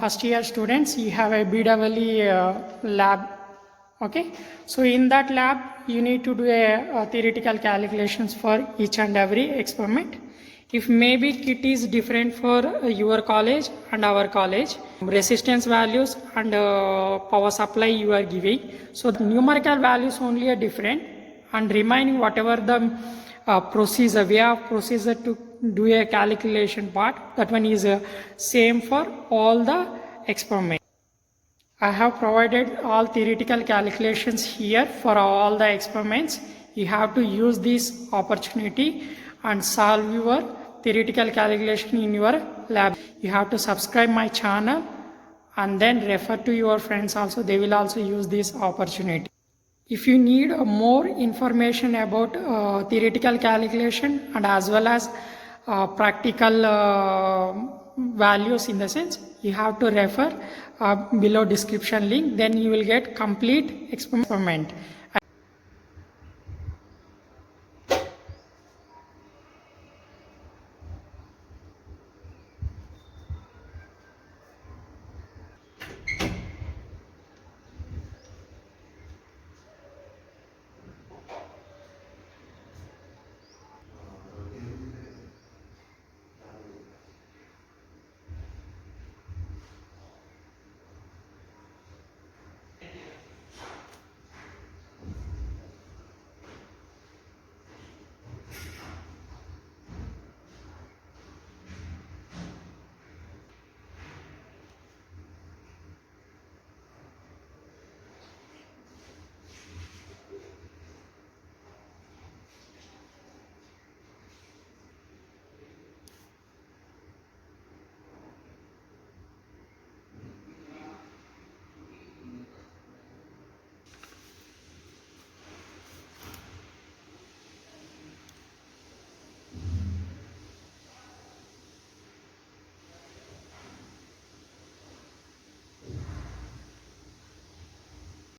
first year students, you have a BEE lab. Okay, so in that lab you need to do a theoretical calculations for each and every experiment. If maybe kit is different for your college and our college, resistance values and power supply you are giving, so the numerical values only are different, and remaining whatever the procedure, way of procedure to do a calculation part, that one is same for all the experiments. I have provided all theoretical calculations here for all the experiments. You have to use this opportunity and solve your theoretical calculation in your lab. You have to subscribe my channel and then refer to your friends also. They will also use this opportunity. If you need more information about theoretical calculation and as well as practical values, in the sense, you have to refer below description link, then you will get complete experiment.